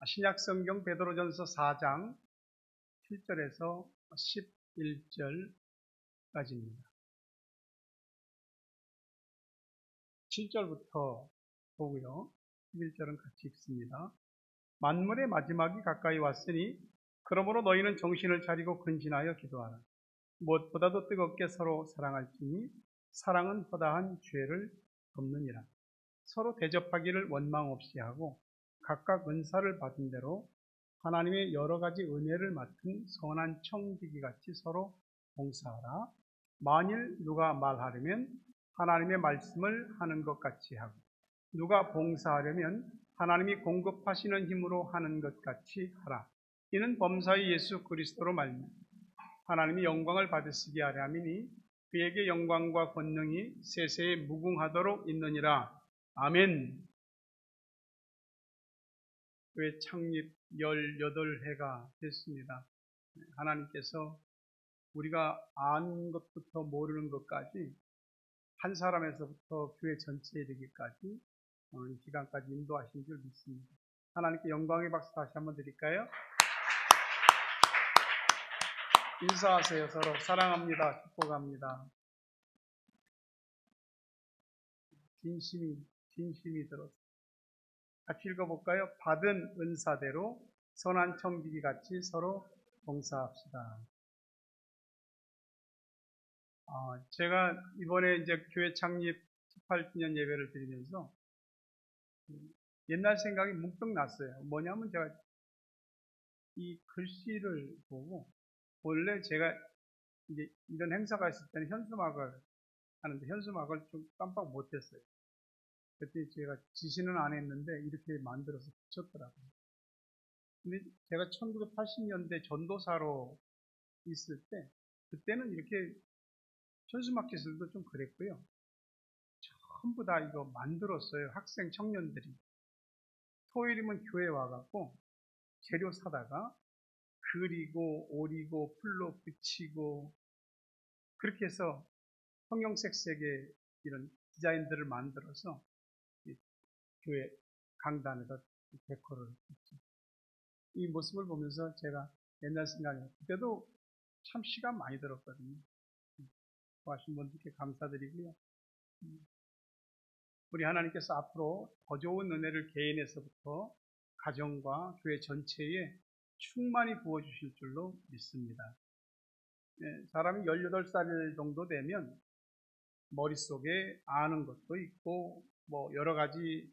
신약 성경 베드로전서 4장 7절에서 11절까지입니다. 7절부터 보고요. 11절은 같이 읽습니다. 만물의 마지막이 가까이 왔으니 그러므로 너희는 정신을 차리고 근신하여 기도하라. 무엇보다도 뜨겁게 서로 사랑할지니 사랑은 허다한 죄를 덮느니라. 서로 대접하기를 원망 없이 하고 각각 은사를 받은 대로 하나님의 여러 가지 은혜를 맡은 선한 청지기 같이 서로 봉사하라. 만일 누가 말하려면 하나님의 말씀을 하는 것 같이 하고 누가 봉사하려면 하나님이 공급하시는 힘으로 하는 것 같이 하라. 이는 범사의 예수 그리스도로 말미암아 하나님이 영광을 받으시게 하려 함이니 그에게 영광과 권능이 세세에 무궁하도록 있느니라. 아멘. 교회 창립 18해가 됐습니다. 하나님께서 우리가 아는 것부터 모르는 것까지 한 사람에서부터 교회 전체에 이르기까지 오늘 이 시간까지 인도하신 줄 믿습니다. 하나님께 영광의 박수 다시 한번 드릴까요? 인사하세요. 서로 사랑합니다. 축복합니다. 진심이 들어서 같이 읽어볼까요? 받은 은사대로 선한 청지기 같이 서로 봉사합시다. 제가 이번에 이제 교회 창립 18주년 예배를 드리면서 옛날 생각이 문득 났어요. 뭐냐면 제가 이 글씨를 보고 원래 제가 이제 이런 행사가 있을 때는 현수막을 하는데 현수막을 좀 깜빡 못했어요. 그때 제가 지시는 안 했는데 이렇게 만들어서 붙였더라고요. 근데 제가 1980년대 전도사로 있을 때 그때는 이렇게 현수막 기술도 좀 그랬고요. 전부 다 이거 만들었어요. 학생 청년들이. 토요일이면 교회 와갖고 재료 사다가 그리고 오리고 풀로 붙이고 그렇게 해서 형형색색의 이런 디자인들을 만들어서 교회 강단에다 데코를 했죠. 이 모습을 보면서 제가 옛날 생각이 나요. 그때도 참 시간 많이 들었거든요. 도와주신 분들께 감사드리고요. 우리 하나님께서 앞으로 더 좋은 은혜를 개인에서부터 가정과 교회 전체에 충만히 부어주실 줄로 믿습니다. 사람이 18살 정도 되면 머릿속에 아는 것도 있고 뭐 여러 가지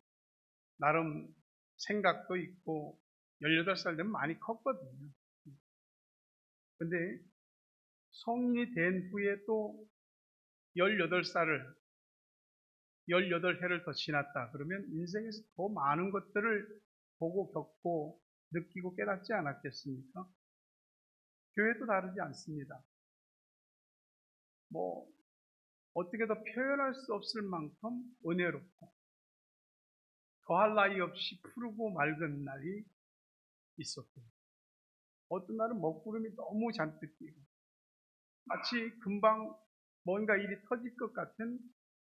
나름 생각도 있고 18살 되면 많이 컸거든요. 근데 성인이 된 후에 또 18해를 더 지났다. 그러면 인생에서 더 많은 것들을 보고 겪고 느끼고 깨닫지 않았겠습니까? 교회도 다르지 않습니다. 뭐 어떻게 더 표현할 수 없을 만큼 은혜롭고 더할 나위 없이 푸르고 맑은 날이 있었고 어떤 날은 먹구름이 너무 잔뜩 끼고 마치 금방 뭔가 일이 터질 것 같은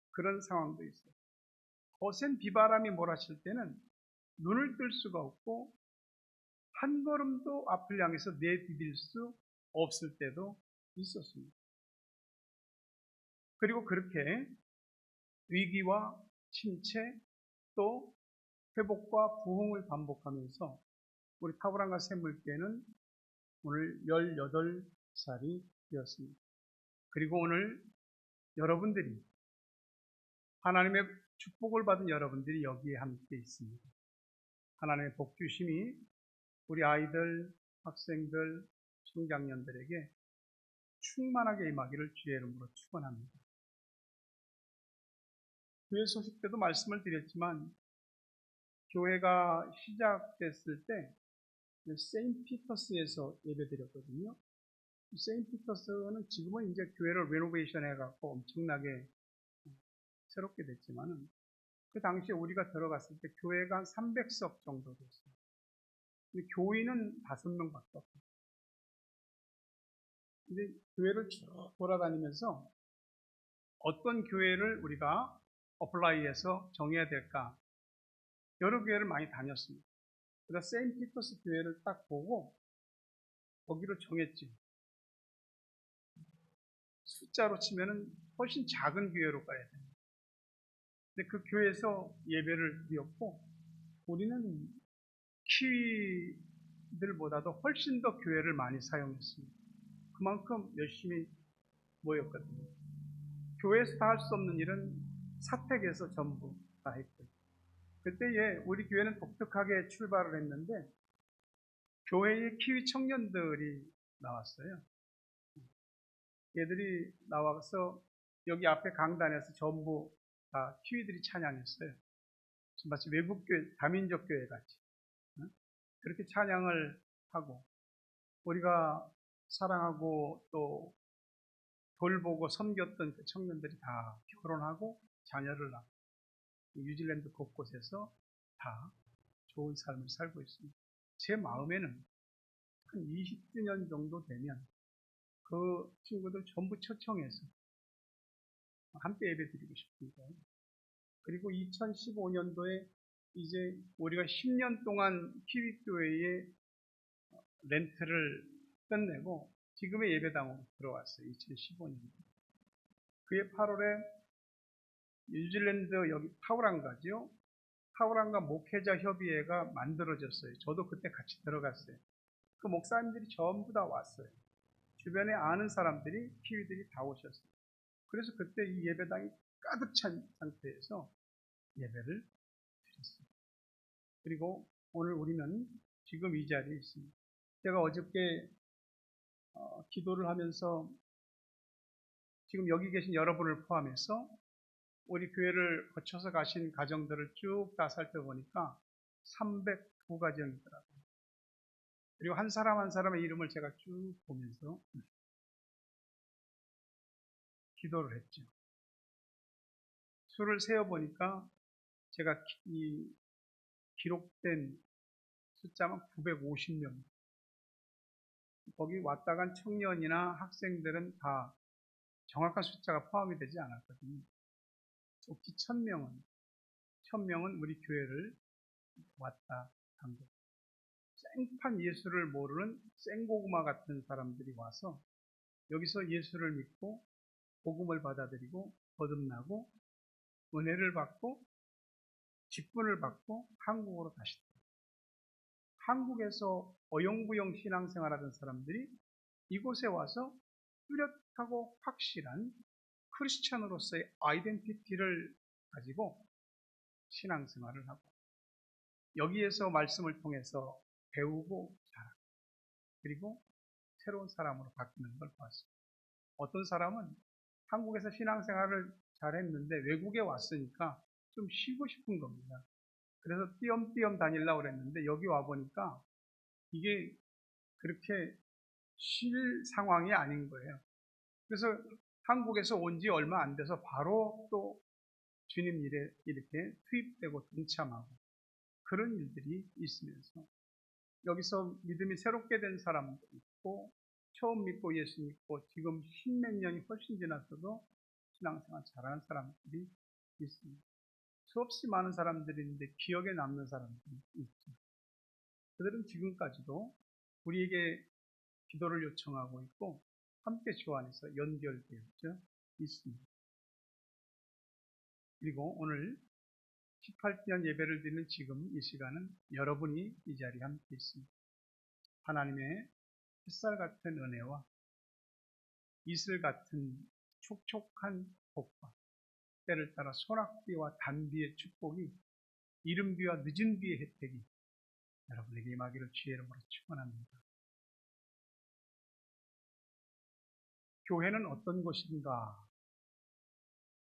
그런 상황도 있어요. 거센 비바람이 몰아칠 때는 눈을 뜰 수가 없고 한 걸음도 앞을 향해서 내디딜 수 없을 때도 있었습니다. 그리고 그렇게 위기와 침체 또 회복과 부흥을 반복하면서 우리 타브랑과 샘물교회는 오늘 18살이 되었습니다. 그리고 오늘 여러분들이 하나님의 축복을 받은 여러분들이 여기에 함께 있습니다. 하나님의 복주심이 우리 아이들, 학생들, 청장년들에게 충만하게 임하기를 주의 이름으로 축원합니다. 교회 소식 때도 말씀을 드렸지만 교회가 시작됐을 때 세인트 피터스에서 예배드렸거든요. 세인트 피터스는 지금은 이제 교회를 레노베이션 해갖고 엄청나게 새롭게 됐지만은 그 당시에 우리가 들어갔을 때 교회가 한 300석 정도 됐어요. 근데 교인은 5명밖에 없어요. 근데 교회를 쭉 돌아다니면서 어떤 교회를 우리가 어플라이해서 정해야 될까? 여러 교회를 많이 다녔습니다. 그래서 세인트 피터스 교회를 딱 보고 거기로 정했죠. 숫자로 치면은 훨씬 작은 교회로 가야 돼요. 근데 그 교회에서 예배를 드렸고, 우리는 키위들보다도 훨씬 더 교회를 많이 사용했습니다. 그만큼 열심히 모였거든요. 교회에서 다 할 수 없는 일은 사택에서 전부 다 했고요. 그때에 우리 교회는 독특하게 출발을 했는데, 교회에 키위 청년들이 나왔어요. 얘들이 나와서 여기 앞에 강단에서 전부 다 키위들이 찬양했어요. 마치 외국교회, 다민족 교회 같이. 그렇게 찬양을 하고, 우리가 사랑하고 또 돌보고 섬겼던 그 청년들이 다 결혼하고 자녀를 낳고, 뉴질랜드 곳곳에서 다 좋은 삶을 살고 있습니다. 제 마음에는 한 20주년 정도 되면 그 친구들 전부 초청해서 함께 예배 드리고 싶습니다. 그리고 2015년도에 이제 우리가 10년 동안 키위교회에 렌트를 끝내고 지금의 예배당으로 들어왔어요. 2015년. 그해 8월에 뉴질랜드 여기 타우랑가죠. 타우랑가 목회자 협의회가 만들어졌어요. 저도 그때 같이 들어갔어요. 그 목사님들이 전부 다 왔어요. 주변에 아는 사람들이, 키위들이 다 오셨어요. 그래서 그때 이 예배당이 가득 찬 상태에서 예배를 드렸어요. 그리고 오늘 우리는 지금 이 자리에 있습니다. 제가 어저께 기도를 하면서 지금 여기 계신 여러분을 포함해서 우리 교회를 거쳐서 가신 가정들을 쭉 다 살펴보니까 309가정이더라고요. 그리고 한 사람 한 사람의 이름을 제가 쭉 보면서 기도를 했죠. 수를 세어보니까 제가 이 기록된 숫자만 950명. 거기 왔다 간 청년이나 학생들은 다 정확한 숫자가 포함이 되지 않았거든요. 좋기 1000명은 우리 교회를 왔다 간 거예요. 생판 예수를 모르는 생고구마 같은 사람들이 와서 여기서 예수를 믿고 복음을 받아들이고 거듭나고 은혜를 받고 직분을 받고 한국으로 다시 한국에서 어영부영 신앙생활하던 사람들이 이곳에 와서 뚜렷하고 확실한 크리스천으로서의 아이덴티티를 가지고 신앙생활을 하고 여기에서 말씀을 통해서 배우고 자라고 그리고 새로운 사람으로 바뀌는 걸 봤습니다. 어떤 사람은 한국에서 신앙생활을 잘했는데 외국에 왔으니까 좀 쉬고 싶은 겁니다. 그래서 띄엄띄엄 다니려고 그랬는데 여기 와보니까 이게 그렇게 쉴 상황이 아닌 거예요. 그래서 한국에서 온 지 얼마 안 돼서 바로 또 주님 일에 이렇게 투입되고 동참하고 그런 일들이 있으면서 여기서 믿음이 새롭게 된 사람도 있고 처음 믿고 예수 믿고 지금 10몇 년이 훨씬 지났어도 신앙생활 잘하는 사람들이 있습니다. 수없이 많은 사람들이 있는데 기억에 남는 사람들이 있죠. 그들은 지금까지도 우리에게 기도를 요청하고 있고 함께 주 안에서 연결되어 있습니다. 그리고 오늘 18주년 예배를 드리는 지금 이 시간은 여러분이 이 자리에 함께 있습니다. 하나님의 햇살 같은 은혜와 이슬 같은 촉촉한 복과 때를 따라 소낙비와 단비의 축복이 이른 비와 늦은 비의 혜택이 여러분에게 임하기를 주의 이름으로 축원합니다. 교회는 어떤 곳인가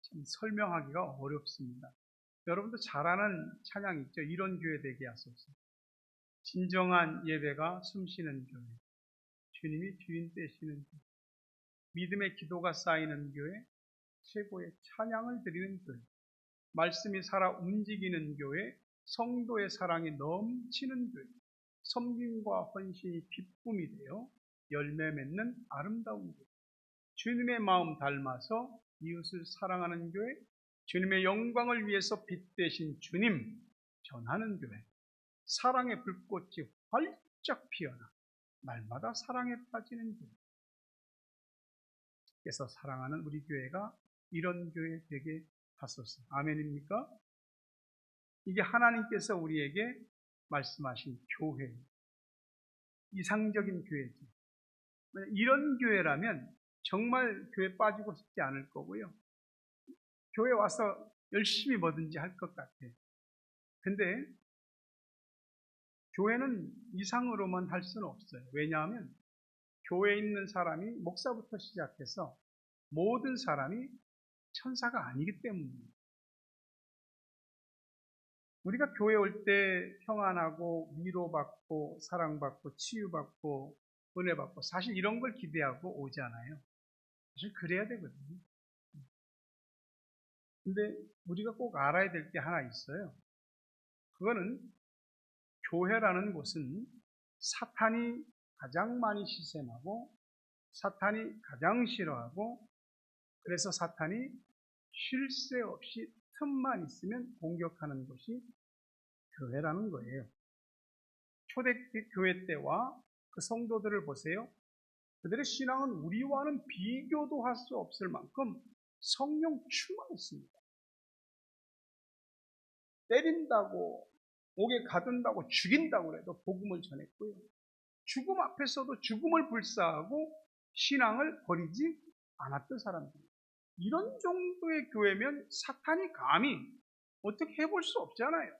참 설명하기가 어렵습니다. 여러분도 잘 아는 찬양 있죠? 이런 교회 되게 하소서. 진정한 예배가 숨쉬는 교회, 주님이 주인 되시는 교회, 믿음의 기도가 쌓이는 교회, 최고의 찬양을 드리는 교회, 말씀이 살아 움직이는 교회, 성도의 사랑이 넘치는 교회, 섬김과 헌신이 기쁨이 되어 열매 맺는 아름다운 교회, 주님의 마음 닮아서 이웃을 사랑하는 교회, 주님의 영광을 위해서 빛 되신 주님 전하는 교회, 사랑의 불꽃이 활짝 피어나 날마다 사랑에 빠지는 교회. 그래서 사랑하는 우리 교회가 이런 교회 되게 하소서. 아멘입니까? 이게 하나님께서 우리에게 말씀하신 교회, 이상적인 교회죠. 이런 교회라면 정말 교회 빠지고 싶지 않을 거고요. 교회 와서 열심히 뭐든지 할 것 같아요. 근데 교회는 이상으로만 할 수는 없어요. 왜냐하면 교회에 있는 사람이 목사부터 시작해서 모든 사람이 천사가 아니기 때문입니다. 우리가 교회 올 때 평안하고 위로받고 사랑받고 치유받고 은혜받고 사실 이런 걸 기대하고 오잖아요. 사실 그래야 되거든요. 근데 우리가 꼭 알아야 될 게 하나 있어요. 그거는 교회라는 곳은 사탄이 가장 많이 시샘하고 사탄이 가장 싫어하고 그래서 사탄이 쉴 새 없이 틈만 있으면 공격하는 곳이 교회라는 거예요. 초대교회 때와 그 성도들을 보세요. 그들의 신앙은 우리와는 비교도 할 수 없을 만큼 성령 충만했습니다. 때린다고 목에 가둔다고 죽인다고 해도 복음을 전했고요. 죽음 앞에서도 죽음을 불사하고 신앙을 버리지 않았던 사람들이에요. 이런 정도의 교회면 사탄이 감히 어떻게 해볼 수 없잖아요.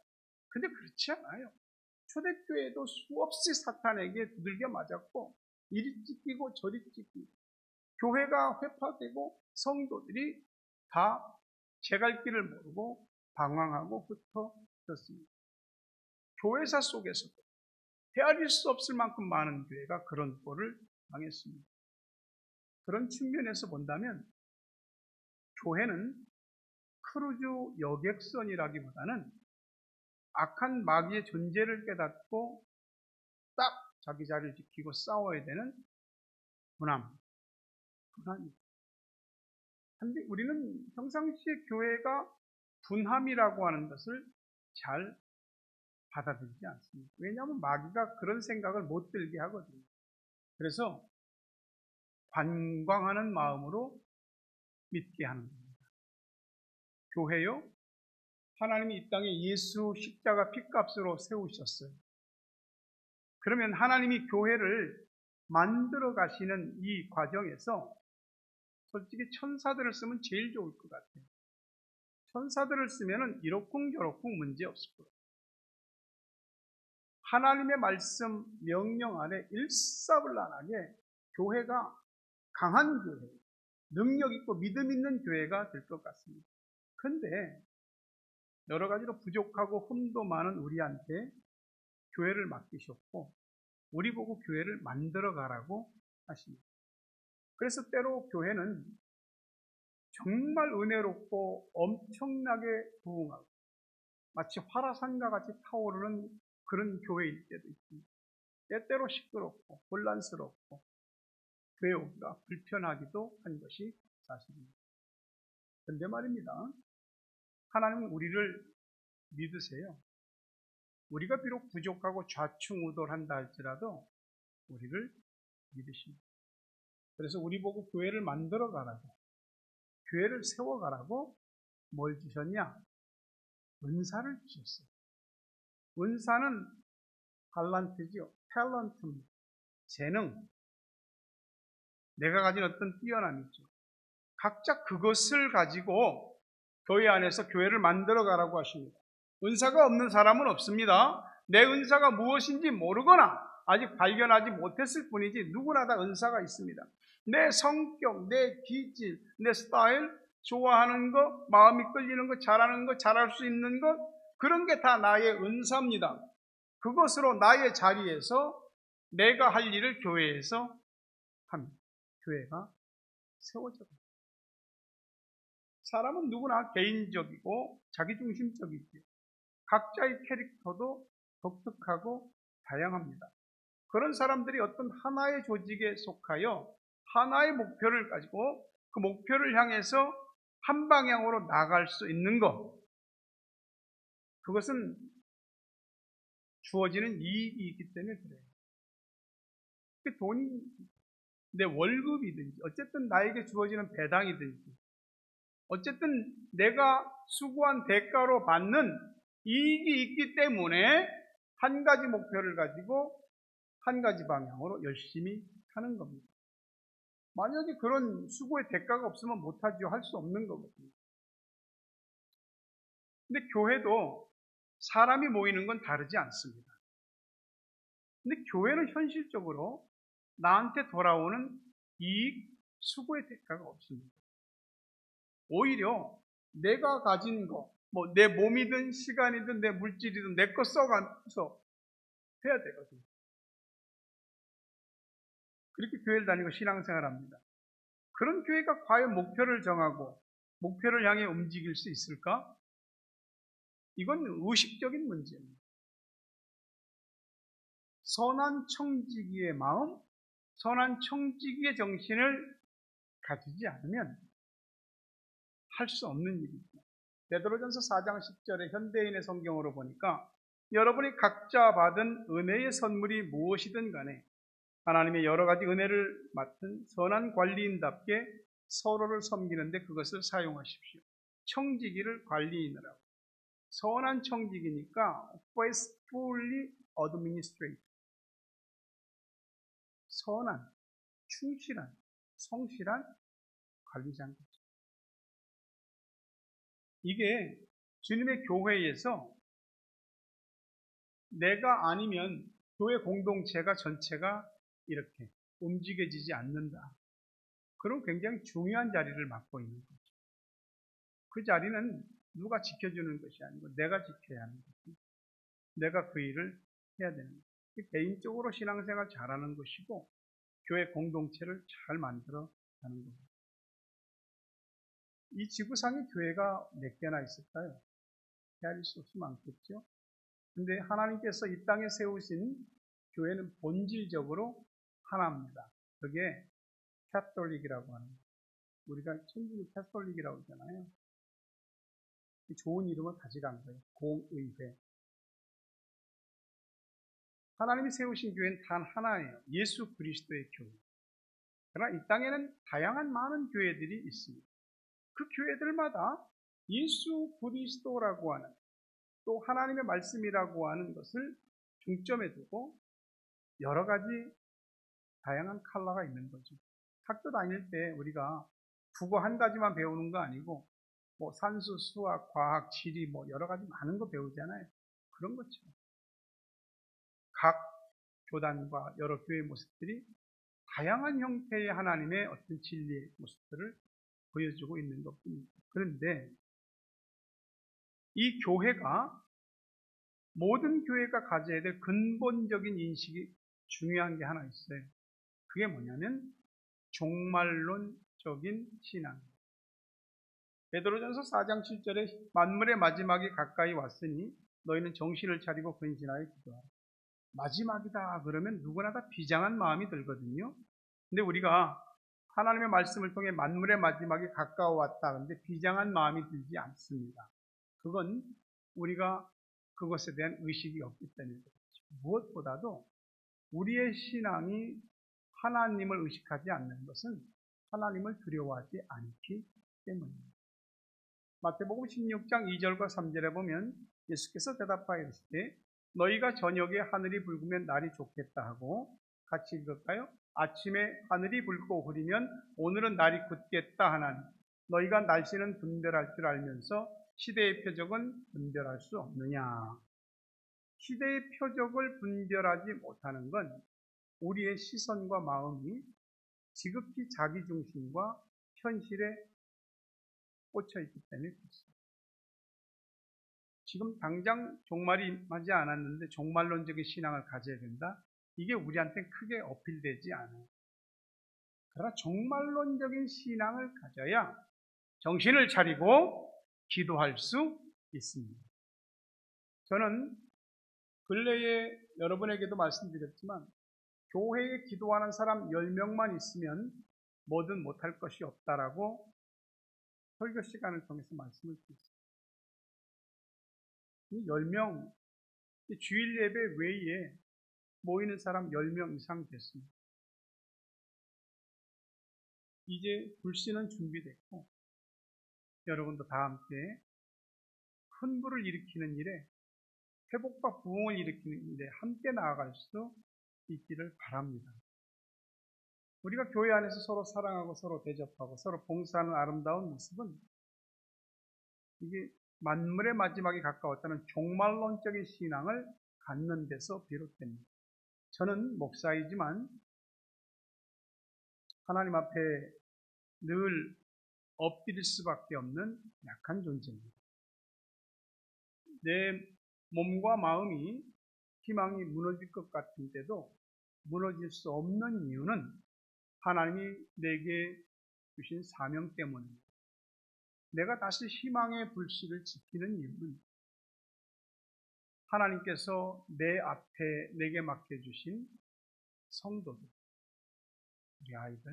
근데 그렇지 않아요. 초대교회도 수없이 사탄에게 두들겨 맞았고 이리 찢기고 저리 찢기고 교회가 회파되고 성도들이 다 제갈 길을 모르고 방황하고 흩어졌습니다. 교회사 속에서도 헤아릴 수 없을 만큼 많은 교회가 그런 꼴을 당했습니다. 그런 측면에서 본다면 교회는 크루즈 여객선이라기보다는 악한 마귀의 존재를 깨닫고 딱 자기 자리를 지키고 싸워야 되는 군함입니다. 그런데 우리는 평상시에 교회가 군함이라고 하는 것을 잘 받아들이지 않습니다. 왜냐하면 마귀가 그런 생각을 못 들게 하거든요. 그래서 관광하는 마음으로 믿게 하는 겁니다. 교회요? 하나님이 이 땅에 예수 십자가 핏값으로 세우셨어요. 그러면 하나님이 교회를 만들어 가시는 이 과정에서 솔직히 천사들을 쓰면 제일 좋을 것 같아요. 천사들을 쓰면 이러쿵저러쿵 문제 없을 거예요. 하나님의 말씀, 명령 안에 일사불란하게 교회가 강한 교회, 능력 있고 믿음 있는 교회가 될 것 같습니다. 그런데 여러 가지로 부족하고 흠도 많은 우리한테 교회를 맡기셨고 우리 보고 교회를 만들어 가라고 하십니다. 그래서 때로 교회는 정말 은혜롭고 엄청나게 부흥하고 마치 화라산과 같이 타오르는 그런 교회일 때도 있습니다. 때때로 시끄럽고 혼란스럽고 교회 오기가 불편하기도 한 것이 사실입니다. 그런데 말입니다. 하나님은 우리를 믿으세요. 우리가 비록 부족하고 좌충우돌한다 할지라도 우리를 믿으십니다. 그래서 우리 보고 교회를 만들어 가라고, 교회를 세워 가라고 뭘 주셨냐? 은사를 주셨어요. 은사는 달란트지요. 탤런트입니다. 재능. 내가 가진 어떤 뛰어남이죠. 각자 그것을 가지고 교회 안에서 교회를 만들어 가라고 하십니다. 은사가 없는 사람은 없습니다. 내 은사가 무엇인지 모르거나 아직 발견하지 못했을 뿐이지 누구나 다 은사가 있습니다. 내 성격, 내 기질, 내 스타일, 좋아하는 것, 마음이 끌리는 것, 잘하는 것, 잘할 수 있는 것, 그런 게 다 나의 은사입니다. 그것으로 나의 자리에서 내가 할 일을 교회에서 합니다. 교회가 세워져요. 사람은 누구나 개인적이고 자기중심적이지요. 각자의 캐릭터도 독특하고 다양합니다. 그런 사람들이 어떤 하나의 조직에 속하여 하나의 목표를 가지고 그 목표를 향해서 한 방향으로 나갈 수 있는 것, 그것은 주어지는 이익이 있기 때문에 그래요. 그 돈이 내 월급이든지 어쨌든 나에게 주어지는 배당이든지 어쨌든 내가 수고한 대가로 받는 이익이 있기 때문에 한 가지 목표를 가지고 한 가지 방향으로 열심히 하는 겁니다. 만약에 그런 수고의 대가가 없으면 못하죠. 할 수 없는 거거든요. 근데 교회도 사람이 모이는 건 다르지 않습니다. 근데 교회는 현실적으로 나한테 돌아오는 이익, 수고의 대가가 없습니다. 오히려 내가 가진 거, 뭐 내 몸이든 시간이든 내 물질이든 내 거 써가면서 해야 되거든요. 그렇게 교회를 다니고 신앙생활을 합니다. 그런 교회가 과연 목표를 정하고 목표를 향해 움직일 수 있을까? 이건 의식적인 문제입니다. 선한 청지기의 마음, 선한 청지기의 정신을 가지지 않으면 할 수 없는 일입니다. 베드로전서 4장 10절에 현대인의 성경으로 보니까 여러분이 각자 받은 은혜의 선물이 무엇이든 간에 하나님의 여러 가지 은혜를 맡은 선한 관리인답게 서로를 섬기는데 그것을 사용하십시오. 청지기를 관리인이라고. 선한 청지기니까 faithfully administrate. 선한, 충실한, 성실한 관리자인 거죠. 이게 주님의 교회에서 내가 아니면 교회 공동체가 전체가 이렇게 움직여지지 않는다. 그런 굉장히 중요한 자리를 맡고 있는 거죠. 그 자리는 누가 지켜주는 것이 아니고 내가 지켜야 하는 거죠. 내가 그 일을 해야 되는 거죠. 개인적으로 신앙생활 잘하는 것이고 교회 공동체를 잘 만들어 가는 겁니다. 이 지구상에 교회가 몇 개나 있을까요? 헤아릴 수 없이 많겠죠. 근데 하나님께서 이 땅에 세우신 교회는 본질적으로 하나입니다. 그게 캐톨릭이라고 하는 거예요. 우리가 천주교 캐톨릭이라고 하잖아요. 좋은 이름을 가져간 거예요. 공의회. 하나님이 세우신 교회는 단 하나예요. 예수 그리스도의 교회. 그러나 이 땅에는 다양한 많은 교회들이 있습니다. 그 교회들마다 예수 그리스도라고 하는 또 하나님의 말씀이라고 하는 것을 중점에 두고 여러 가지 다양한 컬러가 있는 거죠. 학교 다닐 때 우리가 국어 한 가지만 배우는 거 아니고 뭐 산수, 수학, 과학, 지리 뭐 여러 가지 많은 거 배우잖아요. 그런 것죠. 각 교단과 여러 교회 모습들이 다양한 형태의 하나님의 어떤 진리의 모습들을 보여주고 있는 것뿐입니다. 그런데 이 교회가 모든 교회가 가져야 될 근본적인 인식이 중요한 게 하나 있어요. 그게 뭐냐면 종말론적인 신앙. 베드로전서 4장 7절에 만물의 마지막이 가까이 왔으니 너희는 정신을 차리고 근신하여 기도하라. 마지막이다 그러면 누구나 다 비장한 마음이 들거든요. 근데 우리가 하나님의 말씀을 통해 만물의 마지막이 가까워왔다. 그런데 비장한 마음이 들지 않습니다. 그건 우리가 그것에 대한 의식이 없기 때문에 그렇죠. 무엇보다도 우리의 신앙이 하나님을 의식하지 않는 것은 하나님을 두려워하지 않기 때문입니다. 마태복음 16장 2절과 3절에 보면 예수께서 대답하여 이르시되 너희가 저녁에 하늘이 붉으면 날이 좋겠다 하고 같이 읽을까요? 아침에 하늘이 붉고 흐리면 오늘은 날이 굳겠다 하나니 너희가 날씨는 분별할 줄 알면서 시대의 표적은 분별할 수 없느냐. 시대의 표적을 분별하지 못하는 건 우리의 시선과 마음이 지극히 자기중심과 현실에 꽂혀 있기 때문에 그렇습니다. 지금 당장 종말이 임하지 않았는데 종말론적인 신앙을 가져야 된다? 이게 우리한테 크게 어필되지 않아요. 그러나 종말론적인 신앙을 가져야 정신을 차리고 기도할 수 있습니다. 저는 근래에 여러분에게도 말씀드렸지만 교회에 기도하는 사람 10명만 있으면 뭐든 못할 것이 없다라고 설교 시간을 통해서 말씀을 드렸습니다. 이 10명, 주일 예배 외에 모이는 사람 10명 이상 됐습니다. 이제 불씨는 준비됐고 여러분도 다 함께 큰 불을 일으키는 일에, 회복과 부흥을 일으키는 일에 함께 나아갈 수 있기를 바랍니다. 우리가 교회 안에서 서로 사랑하고 서로 대접하고 서로 봉사하는 아름다운 모습은 이게 만물의 마지막에 가까웠다는 종말론적인 신앙을 갖는 데서 비롯됩니다. 저는 목사이지만 하나님 앞에 늘 엎드릴 수밖에 없는 약한 존재입니다. 내 몸과 마음이 희망이 무너질 것 같은데도 무너질 수 없는 이유는 하나님이 내게 주신 사명 때문입니다. 내가 다시 희망의 불씨를 지키는 이유는 하나님께서 내 앞에 내게 맡겨주신 성도들, 우리 아이들,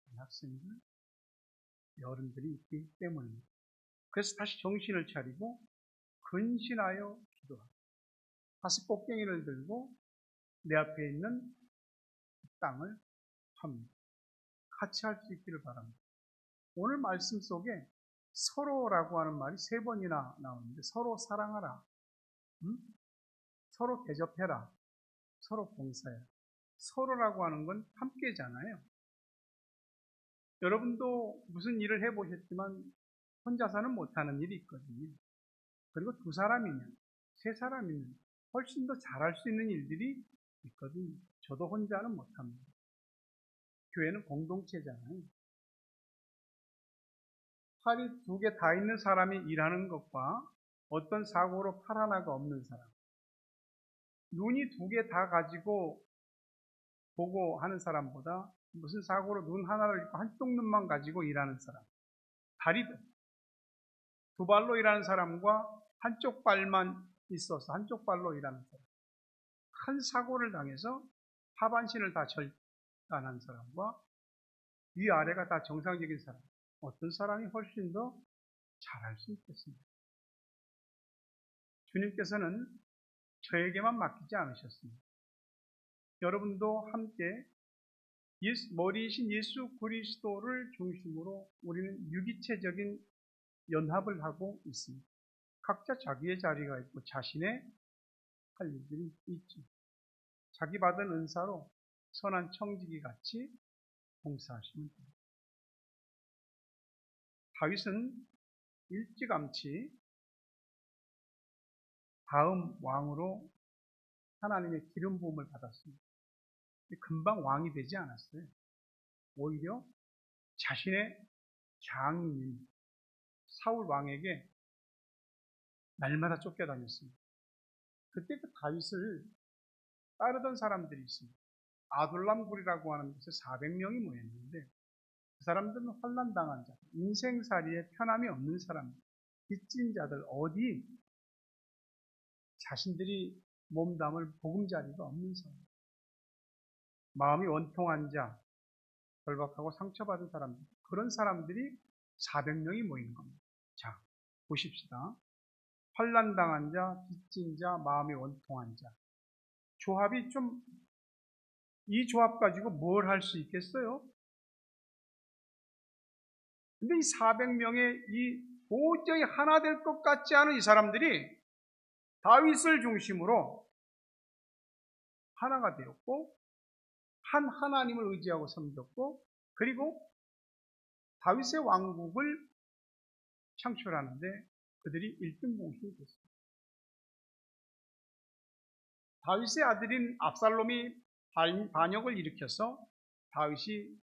우리 학생들, 어른들이 있기 때문입니다. 그래서 다시 정신을 차리고 근신하여 기도하고 다시 꽃갱이를 들고 내 앞에 있는 땅을 팝니다. 같이 할 수 있기를 바랍니다. 오늘 말씀 속에 서로라고 하는 말이 3번이나 나오는데, 서로 사랑하라, 서로 대접해라, 서로 봉사해라. 서로라고 하는 건 함께잖아요. 여러분도 무슨 일을 해보셨지만 혼자서는 못하는 일이 있거든요. 그리고 2사람이면, 3사람이면 훨씬 더 잘할 수 있는 일들이 있거든요. 저도 혼자는 못합니다. 교회는 공동체잖아요. 팔이 2개 다 있는 사람이 일하는 것과 어떤 사고로 팔 하나가 없는 사람, 눈이 2개 다 가지고 보고 하는 사람보다 무슨 사고로 눈 하나를 잃고 한쪽 눈만 가지고 일하는 사람, 다리도 2발로 일하는 사람과 한쪽 발만 있어서 한쪽 발로 일하는 사람, 큰 사고를 당해서 하반신을 다 절단한 사람과 위아래가 다 정상적인 사람, 어떤 사람이 훨씬 더 잘할 수 있겠습니다. 주님께서는 저에게만 맡기지 않으셨습니다. 여러분도 함께 머리이신 예수 그리스도를 중심으로 우리는 유기체적인 연합을 하고 있습니다. 각자 자기의 자리가 있고 자신의 할 일들이 있죠. 자기 받은 은사로 선한 청지기 같이 봉사하시면 됩니다. 다윗은 일찌감치 다음 왕으로 하나님의 기름 부음을 받았습니다. 금방 왕이 되지 않았어요. 오히려 자신의 장인인 사울 왕에게 날마다 쫓겨다녔습니다. 그때 그 다윗을 따르던 사람들이 있습니다. 아둘람굴이라고 하는 곳에 400명이 모였는데, 그 사람들은 환난당한 자들, 인생살이에 편함이 없는 사람들, 빚진 자들, 어디 자신들이 몸담을 보금자리가 없는 사람, 마음이 원통한 자, 절박하고 상처받은 사람들, 그런 사람들이 400명이 모인 겁니다. 자, 보십시다. 환난당한 자, 빚진 자, 마음이 원통한 자. 조합이 이 조합 가지고 뭘 할 수 있겠어요? 근데 이 400명의 도저히 하나 될 것 같지 않은 이 사람들이 다윗을 중심으로 하나가 되었고, 한 하나님을 의지하고 섬겼고, 그리고 다윗의 왕국을 창출하는데 그들이 1등 공신이 됐습니다. 다윗의 아들인 압살롬이 반역을 일으켜서 다윗이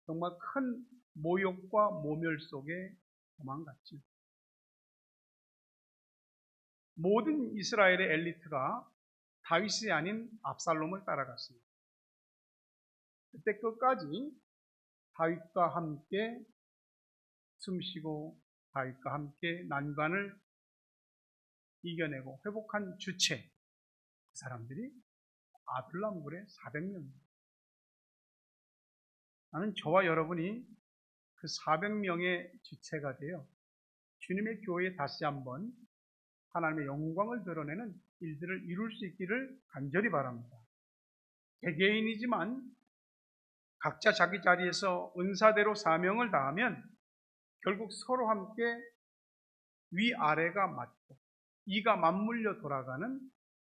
정말 큰 모욕과 모멸 속에 도망갔죠. 모든 이스라엘의 엘리트가 다윗이 아닌 압살롬을 따라갔습니다. 그때 끝까지 다윗과 함께 숨쉬고 다윗과 함께 난관을 이겨내고 회복한 주체, 그 사람들이 아둘람굴의 400명입니다. 나는 저와 여러분이 그 400명의 주체가 되어 주님의 교회에 다시 한번 하나님의 영광을 드러내는 일들을 이룰 수 있기를 간절히 바랍니다. 개개인이지만 각자 자기 자리에서 은사대로 사명을 다하면 결국 서로 함께 위아래가 맞고 이가 맞물려 돌아가는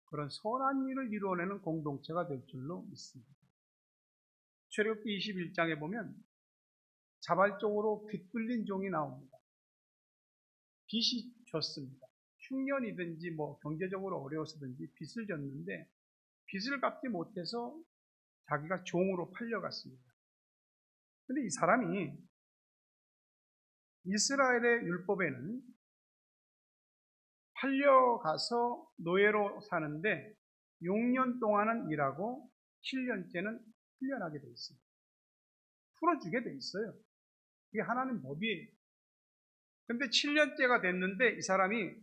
그런 선한 일을 이루어내는 공동체가 될 줄로 믿습니다. 출애굽기 21장에 보면 자발적으로 빚 뚫린 종이 나옵니다. 빚이 졌습니다. 흉년이든지 경제적으로 어려워서든지 빚을 졌는데 빚을 갚지 못해서 자기가 종으로 팔려갔습니다. 근데 이 사람이 이스라엘의 율법에는 팔려가서 노예로 사는데 6년 동안은 일하고 7년째는 풀려나게 돼 있습니다. 풀어주게 돼 있어요. 이게 하나님 법이에요. 근데 7년째가 됐는데 이 사람이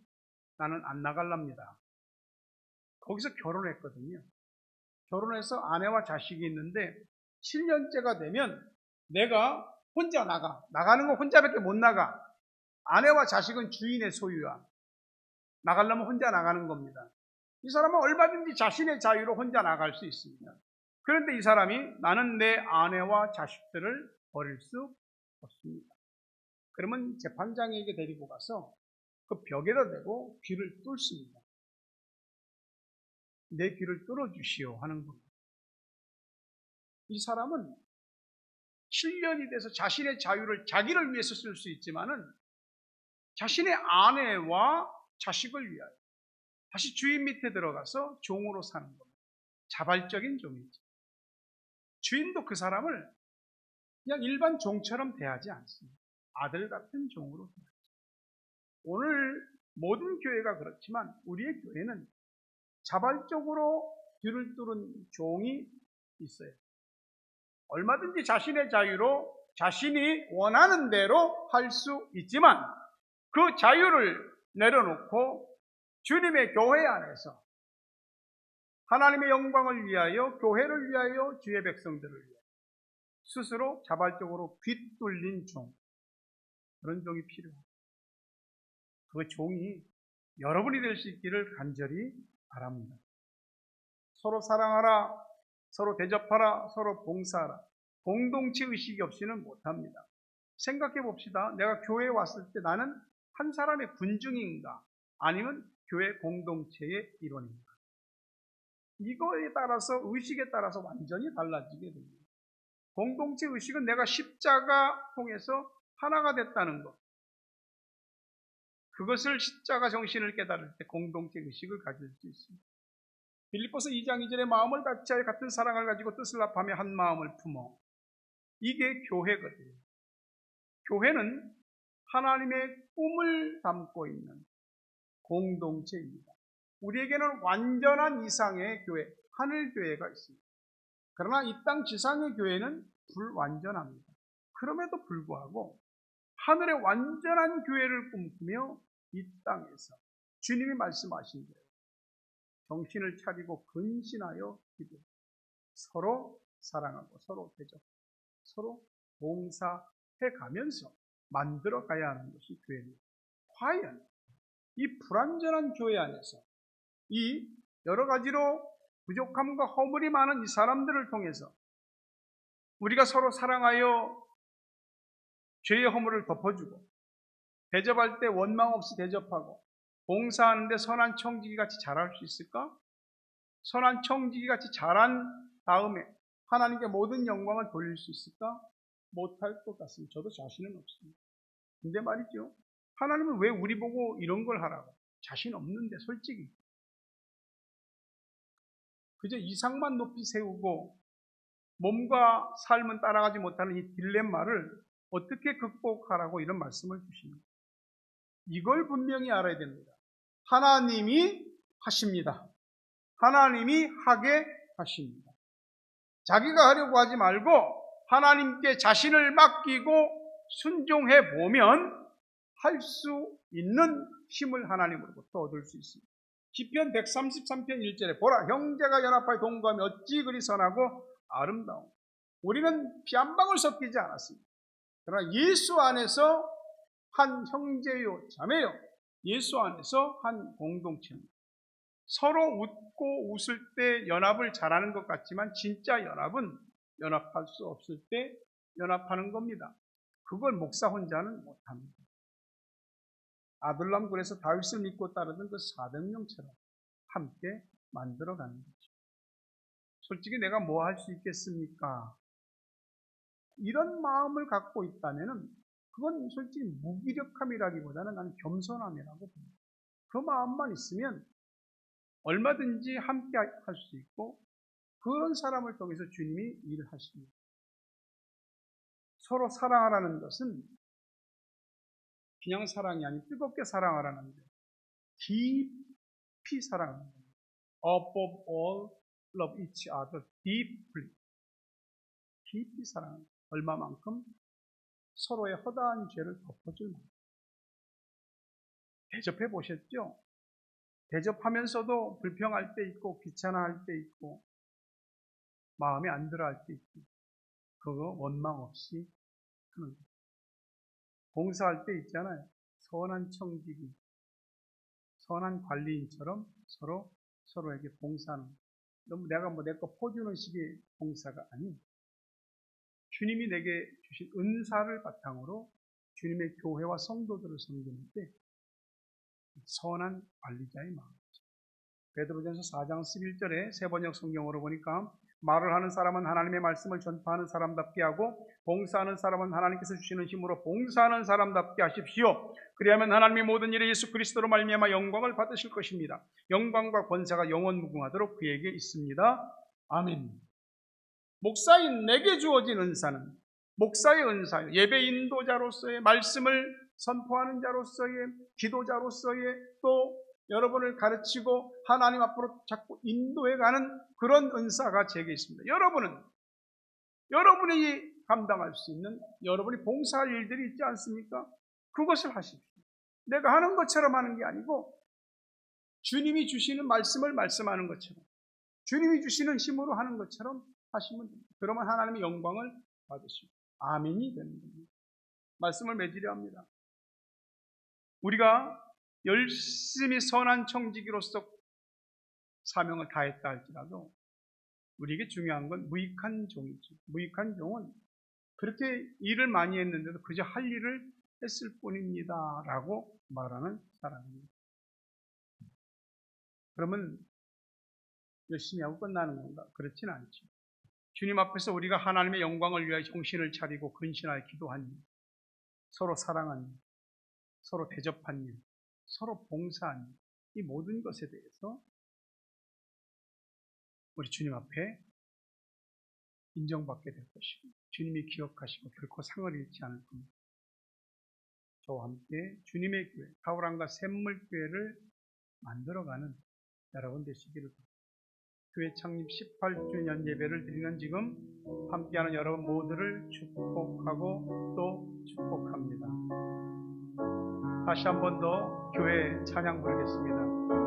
나는 안 나갈랍니다. 거기서 결혼했거든요. 결혼해서 아내와 자식이 있는데 7년째가 되면 내가 혼자 나가는 건 혼자밖에 못 나가. 아내와 자식은 주인의 소유야. 나가려면 혼자 나가는 겁니다. 이 사람은 얼마든지 자신의 자유로 혼자 나갈 수 있습니다. 그런데 이 사람이 나는 내 아내와 자식들을 버릴 수 없습니다. 그러면 재판장에게 데리고 가서 그 벽에다 대고 귀를 뚫습니다. 내 귀를 뚫어주시오 하는 겁니다. 이 사람은 7년이 돼서 자신의 자유를 자기를 위해서 쓸 수 있지만은 자신의 아내와 자식을 위하여 다시 주인 밑에 들어가서 종으로 사는 겁니다. 자발적인 종이죠. 주인도 그 사람을 그냥 일반 종처럼 대하지 않습니다. 아들 같은 종으로 대하죠. 오늘 모든 교회가 그렇지만 우리의 교회는 자발적으로 귀를 뚫은 종이 있어요. 얼마든지 자신의 자유로 자신이 원하는 대로 할 수 있지만 그 자유를 내려놓고 주님의 교회 안에서 하나님의 영광을 위하여, 교회를 위하여, 주의 백성들을 위하여 스스로 자발적으로 귀 뚫린 종, 그런 종이 필요합니다. 그 종이 여러분이 될 수 있기를 간절히 바랍니다. 서로 사랑하라, 서로 대접하라, 서로 봉사하라. 공동체 의식이 없이는 못합니다. 생각해 봅시다. 내가 교회에 왔을 때 나는 한 사람의 군중인가 아니면 교회 공동체의 일원인가. 이거에 따라서, 의식에 따라서 완전히 달라지게 됩니다. 공동체 의식은 내가 십자가 통해서 하나가 됐다는 것. 그것을 십자가 정신을 깨달을 때 공동체 의식을 가질 수 있습니다. 빌립보서 2장 2절에 마음을 같이하여 같은 사랑을 가지고 뜻을 합하며 한 마음을 품어. 이게 교회거든요. 교회는 하나님의 꿈을 담고 있는 공동체입니다. 우리에게는 완전한 이상의 교회, 하늘교회가 있습니다. 그러나 이 땅 지상의 교회는 불완전합니다. 그럼에도 불구하고 하늘의 완전한 교회를 꿈꾸며 이 땅에서 주님이 말씀하신 대로 정신을 차리고 근신하여 기도하고 서로 사랑하고 서로 대접, 서로 봉사해 가면서 만들어 가야 하는 것이 교회입니다. 과연 이 불완전한 교회 안에서 이 여러 가지로 부족함과 허물이 많은 이 사람들을 통해서 우리가 서로 사랑하여 죄의 허물을 덮어주고 대접할 때 원망 없이 대접하고 봉사하는데 선한 청지기 같이 잘할 수 있을까? 선한 청지기 같이 잘한 다음에 하나님께 모든 영광을 돌릴 수 있을까? 못할 것 같습니다. 저도 자신은 없습니다. 근데 말이죠. 하나님은 왜 우리 보고 이런 걸 하라고? 자신 없는데 솔직히. 그저 이상만 높이 세우고 몸과 삶은 따라가지 못하는 이 딜레마를 어떻게 극복하라고 이런 말씀을 주십니다. 이걸 분명히 알아야 됩니다. 하나님이 하십니다. 하나님이 하게 하십니다. 자기가 하려고 하지 말고 하나님께 자신을 맡기고 순종해 보면 할 수 있는 힘을 하나님으로부터 얻을 수 있습니다. 시편 133편 1절에 보라 형제가 연합하여 동거하며 어찌 그리 선하고 아름다워. 우리는 피 한 방울 섞이지 않았습니다. 그러나 예수 안에서 한 형제요 자매요, 예수 안에서 한 공동체입니다. 서로 웃고 웃을 때 연합을 잘하는 것 같지만 진짜 연합은 연합할 수 없을 때 연합하는 겁니다. 그걸 목사 혼자는 못합니다. 아둘람 굴에서 다윗을 믿고 따르던 그 400명처럼 함께 만들어가는 거죠. 솔직히 내가 뭐 할 수 있겠습니까? 이런 마음을 갖고 있다면 그건 솔직히 무기력함이라기보다는 나는 겸손함이라고 봅니다. 그 마음만 있으면 얼마든지 함께 할 수 있고 그런 사람을 통해서 주님이 일을 하십니다. 서로 사랑하라는 것은 그냥 사랑이 아닌 뜨겁게 사랑하라는 거예요. 깊이 사랑하는 거예요. Above all, love each other deeply. 깊이 사랑하는 거예요. 얼마만큼? 서로의 허다한 죄를 덮어줄 만큼. 대접해 보셨죠? 대접하면서도 불평할 때 있고 귀찮아할 때 있고 마음에 안 들어 할 때 있고 그거 원망 없이 하는 거예요. 봉사할 때 있잖아요. 선한 청지기, 선한 관리인처럼 서로에게 봉사하는 거예요. 너무 내가 내 거 퍼주는 식의 봉사가 아닌 주님이 내게 주신 은사를 바탕으로 주님의 교회와 성도들을 섬기는 때 선한 관리자의 마음이죠. 베드로전서 4장 11절에 세번역 성경으로 보니까 말을 하는 사람은 하나님의 말씀을 전파하는 사람답게 하고 봉사하는 사람은 하나님께서 주시는 힘으로 봉사하는 사람답게 하십시오. 그리하면 하나님의 모든 일에 예수 그리스도로 말미암아 영광을 받으실 것입니다. 영광과 권세가 영원 무궁하도록 그에게 있습니다. 아멘. 목사인 내게 주어진 은사는 목사의 은사예요. 예배 인도자로서의 말씀을 선포하는 자로서의 기도자로서의 또 여러분을 가르치고 하나님 앞으로 자꾸 인도해가는 그런 은사가 제게 있습니다. 여러분이 감당할 수 있는 여러분이 봉사할 일들이 있지 않습니까? 그것을 하십시오. 내가 하는 것처럼 하는 게 아니고 주님이 주시는 말씀을 말씀하는 것처럼 주님이 주시는 힘으로 하는 것처럼 하시면 됩니다. 그러면 하나님의 영광을 받으시고 아멘이 되는 겁니다. 말씀을 맺으려 합니다. 우리가 열심히 선한 청지기로서 사명을 다했다 할지라도 우리에게 중요한 건 무익한 종이죠. 무익한 종은 그렇게 일을 많이 했는데도 그저 할 일을 했을 뿐입니다 라고 말하는 사람입니다. 그러면 열심히 하고 끝나는 건가? 그렇진 않죠. 주님 앞에서 우리가 하나님의 영광을 위하여 정신을 차리고 근신하여 기도한 일, 서로 사랑한 일, 서로 대접한 일, 서로 봉사한 일, 이 모든 것에 대해서 우리 주님 앞에 인정받게 될 것이고 주님이 기억하시고 결코 상을 잃지 않을 겁니다. 저와 함께 주님의 교회, 타우랑과 샘물교회를 만들어가는 여러분 되시기를 바랍니다. 교회 창립 18주년 예배를 드리는 지금 함께하는 여러분 모두를 축복하고 또 축복합니다. 다시 한 번 더 교회 찬양 부르겠습니다.